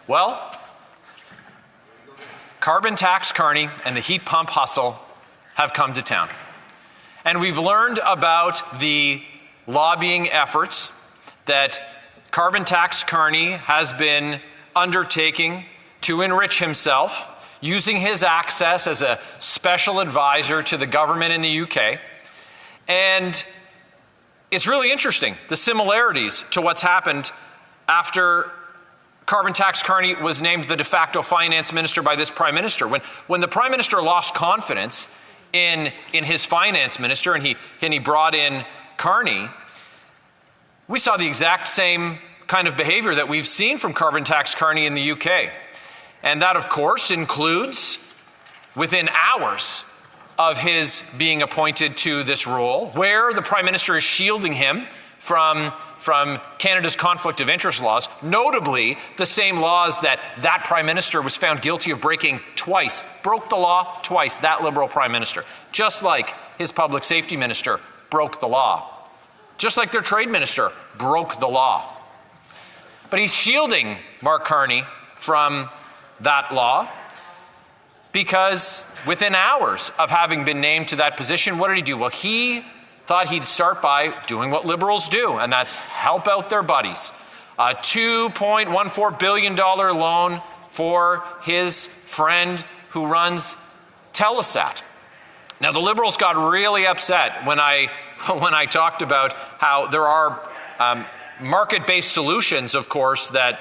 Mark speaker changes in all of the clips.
Speaker 1: Well, carbon tax Carney and the heat pump hustle have come to town. And we've learned about the lobbying efforts that carbon tax Carney has been undertaking to enrich himself, using his access as a special advisor to the government in the UK. And it's really interesting, the similarities to what's happened after carbon tax Carney was named the de facto finance minister by this prime minister. When the prime minister lost confidence in his finance minister and he brought in Carney, we saw the exact same kind of behavior that we've seen from carbon tax Carney in the UK. And that, of course, includes, within hours of his being appointed to this role, where the prime minister is shielding him from Canada's conflict of interest laws, notably the same laws that prime minister was found guilty of breaking twice, broke the law twice, that Liberal prime minister, just like his public safety minister broke the law, just like their trade minister broke the law. But he's shielding Mark Carney from that law because within hours of having been named to that position, what did he do? Well, he thought he'd start by doing what Liberals do, and that's help out their buddies. A $2.14 billion loan for his friend who runs Telesat. Now, the Liberals got really upset when I talked about how there are market-based solutions, of course, that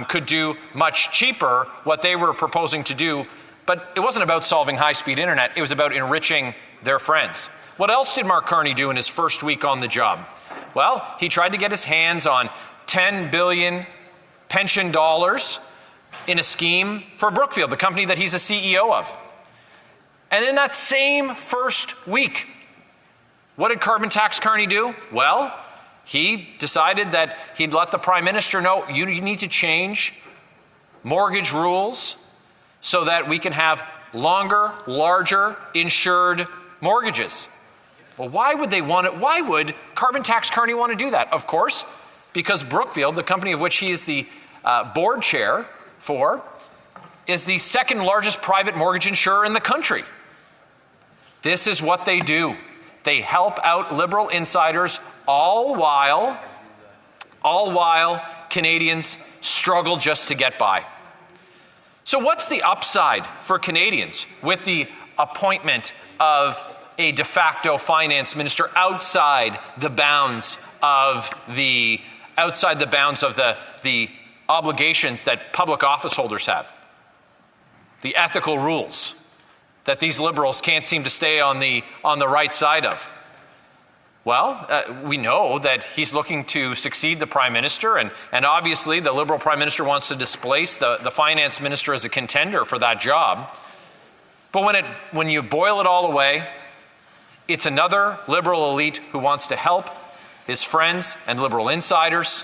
Speaker 1: could do much cheaper what they were proposing to do, but it wasn't about solving high-speed internet, it was about enriching their friends. What else did Mark Carney do in his first week on the job? Well, he tried to get his hands on $10 billion pension dollars in a scheme for Brookfield, the company that he's a CEO of. And in that same first week, what did carbon tax Carney do? Well, he decided that he'd let the prime minister know, you need to change mortgage rules so that we can have longer, larger insured mortgages. Well, why would they want it? Why would carbon tax Carney want to do that? Of course, because Brookfield, the company of which he is the board chair for, is the second largest private mortgage insurer in the country. This is what they do. They help out Liberal insiders all while Canadians struggle just to get by. So what's the upside for Canadians with the appointment of a de facto finance minister outside the bounds of the obligations that public office holders have, the ethical rules that these Liberals can't seem to stay on the right side of? Well, we know that he's looking to succeed the prime minister, and obviously the Liberal prime minister wants to displace the finance minister as a contender for that job. But when you boil it all away, it's another Liberal elite who wants to help his friends and Liberal insiders.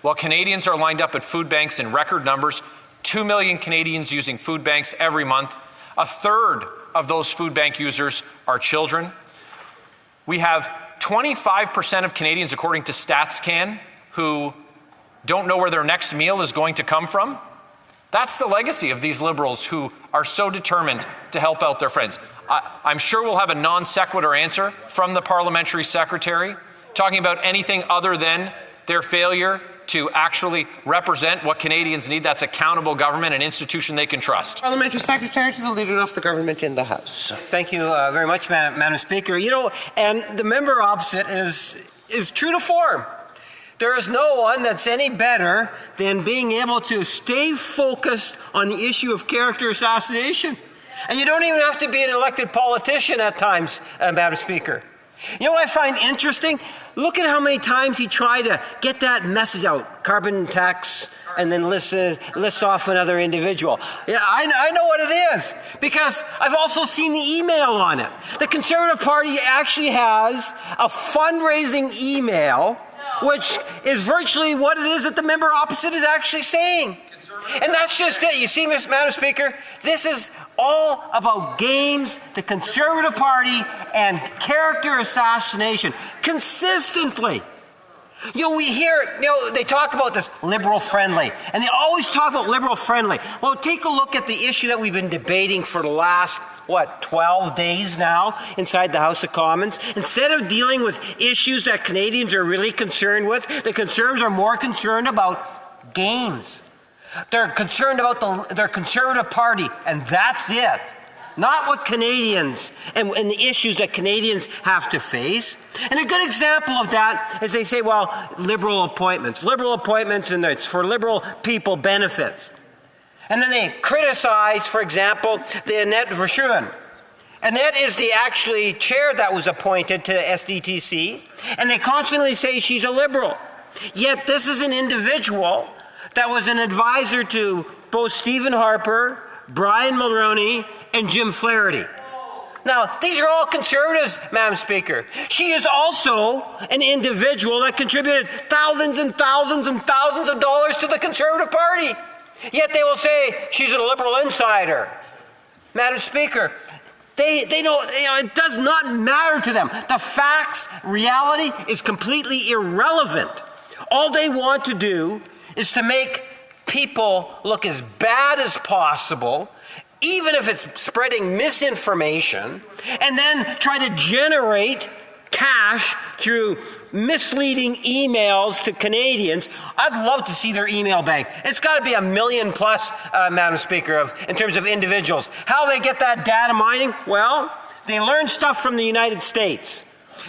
Speaker 1: While Canadians are lined up at food banks in record numbers, 2 million Canadians using food banks every month. A third of those food bank users are children. We have 25% of Canadians, according to StatsCan, who don't know where their next meal is going to come from. That's the legacy of these Liberals who are so determined to help out their friends. I'm sure we'll have a non sequitur answer from the parliamentary secretary talking about anything other than their failure to actually represent what Canadians need. That's accountable government, an institution they can trust.
Speaker 2: Parliamentary Secretary to the Leader of the Government in the House.
Speaker 3: Thank you very much, Madam Speaker. You know, and the member opposite is true to form. There is no one that's any better than being able to stay focused on the issue of character assassination. And you don't even have to be an elected politician at times, Madam Speaker. You know what I find interesting? Look at how many times he tried to get that message out, carbon tax, and then lists off another individual. Yeah, I know what it is, because I've also seen the email on it. The Conservative Party actually has a fundraising email, which is virtually what it is that the member opposite is actually saying. And that's just it. You see, Madam Speaker, this is all about games, the Conservative Party, and character assassination consistently. We hear, they talk about this liberal friendly, and they always talk about liberal friendly. Well, take a look at the issue that we've been debating for the last, 12 days now inside the House of Commons. Instead of dealing with issues that Canadians are really concerned with, the Conservatives are more concerned about games. They're concerned about their Conservative Party, and that's it. Not what Canadians and the issues that Canadians have to face. And a good example of that is they say, liberal appointments, and it's for liberal people benefits. And then they criticize, for example, the Annette Verschuren. Annette is the actually chair that was appointed to SDTC, and they constantly say she's a liberal. Yet this is an individual that was an advisor to both Stephen Harper, Brian Mulroney, and Jim Flaherty. Now, these are all Conservatives, Madam Speaker. She is also an individual that contributed thousands and thousands and thousands of dollars to the Conservative Party. Yet they will say she's a liberal insider. Madam Speaker, they don't, it does not matter to them. The facts, reality is completely irrelevant. All they want to do is to make people look as bad as possible, even if it's spreading misinformation, and then try to generate cash through misleading emails to Canadians. I'd love to see their email bank. It's got to be 1 million plus, Madam Speaker, in terms of individuals. How they get that data mining? Well, they learn stuff from the United States.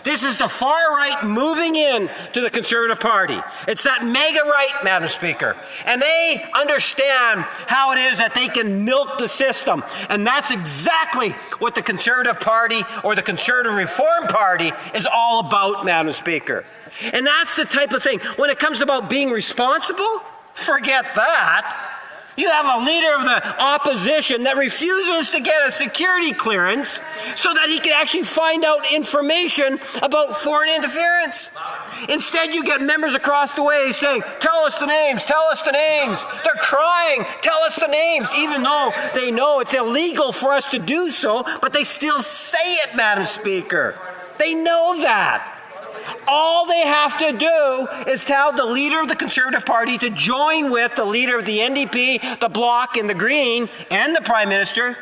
Speaker 3: This is the far right moving in to the Conservative Party. It's that mega right, Madam Speaker. And they understand how it is that they can milk the system. And that's exactly what the Conservative Party or the Conservative Reform Party is all about, Madam Speaker. And that's the type of thing. When it comes about being responsible, forget that. You have a leader of the opposition that refuses to get a security clearance so that he can actually find out information about foreign interference. Instead, you get members across the way saying, tell us the names, tell us the names. They're crying, tell us the names, even though they know it's illegal for us to do so, but they still say it, Madam Speaker. They know that. All they have to do is tell the leader of the Conservative Party to join with the leader of the NDP, the Bloc, and the Green, and the Prime Minister,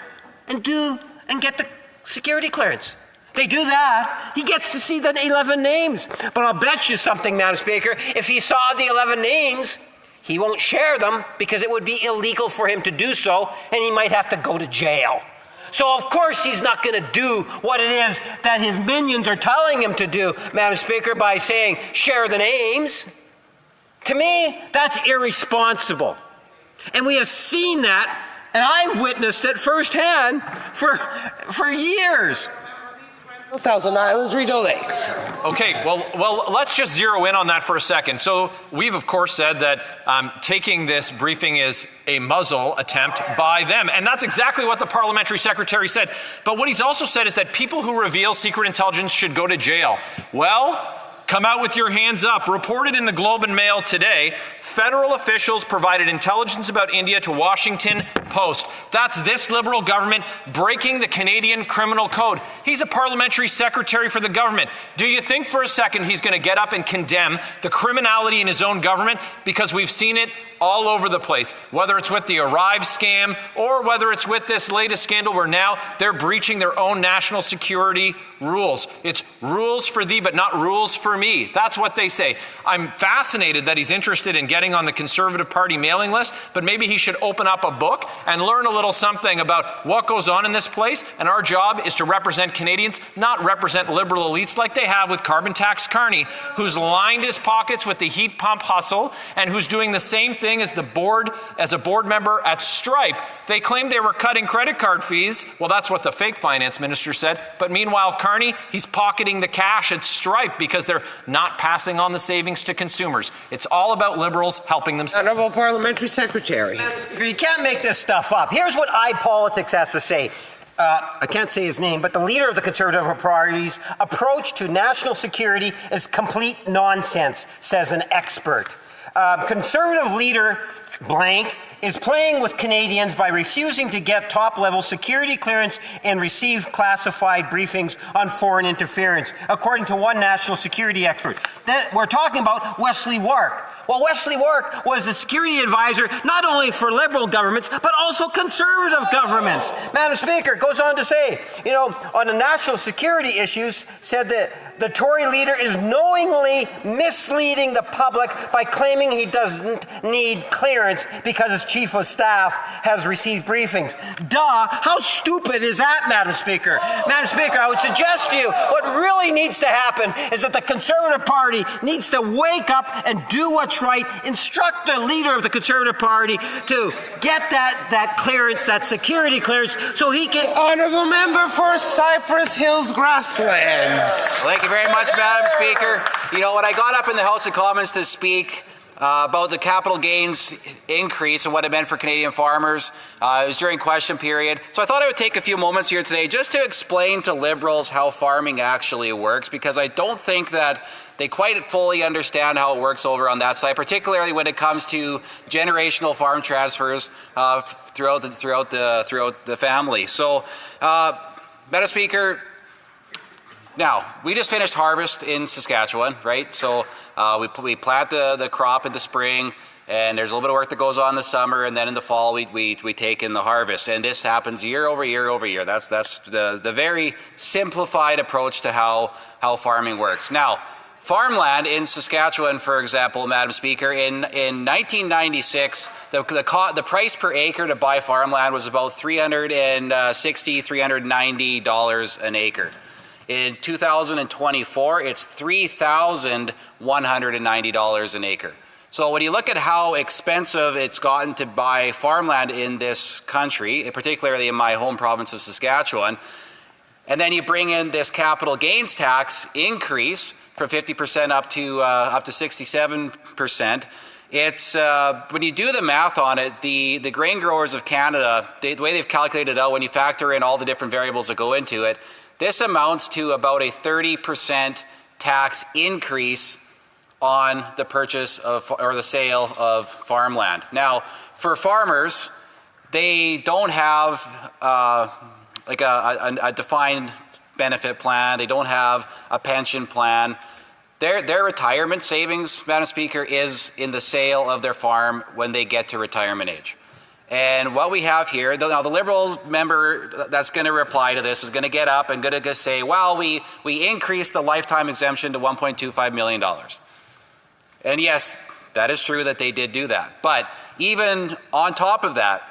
Speaker 3: and get the security clearance. They do that, he gets to see the 11 names. But I'll bet you something, Madam Speaker, if he saw the 11 names, he won't share them because it would be illegal for him to do so, and he might have to go to jail. So, of course, he's not going to do what it is that his minions are telling him to do, Madam Speaker, by saying, share the names. To me, that's irresponsible. And we have seen that, and I've witnessed it firsthand for years.
Speaker 2: Thousand Islands, Rideau Lakes.
Speaker 1: Okay, well, let's just zero in on that for a second. So we've, of course, said that taking this briefing is a muzzle attempt by them. And that's exactly what the parliamentary secretary said. But what he's also said is that people who reveal secret intelligence should go to jail. Well, come out with your hands up. Reported in the Globe and Mail today, federal officials provided intelligence about India to Washington Post. That's this Liberal government breaking the Canadian Criminal Code. He's a parliamentary secretary for the government. Do you think for a second he's going to get up and condemn the criminality in his own government? Because we've seen it all over the place, whether it's with the Arrive scam or whether it's with this latest scandal where now they're breaching their own national security rules. It's rules for thee, but not rules for me. That's what they say. I'm fascinated that he's interested in getting on the Conservative Party mailing list, but maybe he should open up a book and learn a little something about what goes on in this place. And our job is to represent Canadians, not represent liberal elites like they have with carbon tax Carney, who's lined his pockets with the heat pump hustle and who's doing the same thing as a board member at Stripe. They claimed they were cutting credit card fees. Well, that's what the fake finance minister said. But meanwhile, Carney, he's pocketing the cash at Stripe because they're not passing on the savings to consumers. It's all about liberals helping themselves.
Speaker 2: Honourable Parliamentary Secretary.
Speaker 3: You can't make this stuff up. Here's what iPolitics has to say. I can't say his name, but the leader of the Conservative Party's approach to national security is complete nonsense, says an expert. Conservative leader blank is playing with Canadians by refusing to get top-level security clearance and receive classified briefings on foreign interference, according to one national security expert. That we're talking about Wesley Wark. Well, Wesley Wark was the security advisor not only for Liberal governments, but also Conservative governments. Madam Speaker, it goes on to say, on the national security issues, said that the Tory leader is knowingly misleading the public by claiming he doesn't need clearance because his chief of staff has received briefings. Duh! How stupid is that, Madam Speaker? Madam Speaker, I would suggest to you what really needs to happen is that the Conservative Party needs to wake up and do what's right. Instruct the leader of the Conservative Party to get that clearance, that security clearance, so he can...
Speaker 2: Honourable member for Cypress Hills Grasslands.
Speaker 4: Thank you very much, Madam Speaker. When I got up in the House of Commons to speak about the capital gains increase and what it meant for Canadian farmers, it was during question period. So I thought I would take a few moments here today just to explain to Liberals how farming actually works, because I don't think that they quite fully understand how it works over on that side, particularly when it comes to generational farm transfers throughout the family. So, Madam Speaker, now, we just finished harvest in Saskatchewan, right? So we plant the crop in the spring, and there's a little bit of work that goes on in the summer, and then in the fall we take in the harvest. And this happens year over year over year. That's the very simplified approach to how farming works. Now, farmland in Saskatchewan, for example, Madam Speaker, in 1996, the price per acre to buy farmland was about $360, $390 an acre. In 2024, it's $3,190 an acre. So when you look at how expensive it's gotten to buy farmland in this country, particularly in my home province of Saskatchewan, and then you bring in this capital gains tax increase from 50% up to 67%, it's when you do the math on it, the grain growers of Canada, the way they've calculated it out, when you factor in all the different variables that go into it, this amounts to about a 30% tax increase on the purchase of or the sale of farmland. Now, for farmers, they don't have like a defined benefit plan. They don't have a pension plan. Their retirement savings, Madam Speaker, is in the sale of their farm when they get to retirement age. And what we have here, now the Liberal member that's going to reply to this is going to get up and going to say, well, we increased the lifetime exemption to $1.25 million. And yes, that is true that they did do that. But even on top of that,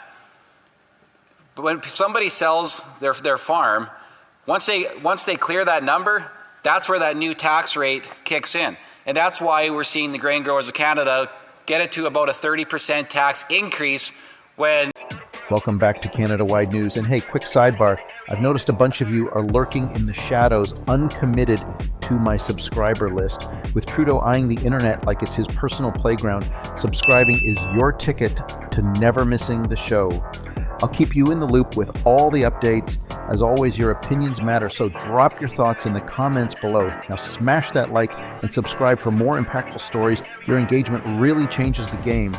Speaker 4: when somebody sells their farm, once they clear that number, that's where that new tax rate kicks in. And that's why we're seeing the grain growers of Canada get it to about a 30% tax increase when...
Speaker 5: Welcome back to Canada-Wide News. And hey, quick sidebar. I've noticed a bunch of you are lurking in the shadows, uncommitted to my subscriber list. With Trudeau eyeing the internet like it's his personal playground, subscribing is your ticket to never missing the show. I'll keep you in the loop with all the updates. As always, your opinions matter, so drop your thoughts in the comments below. Now smash that like and subscribe for more impactful stories. Your engagement really changes the game.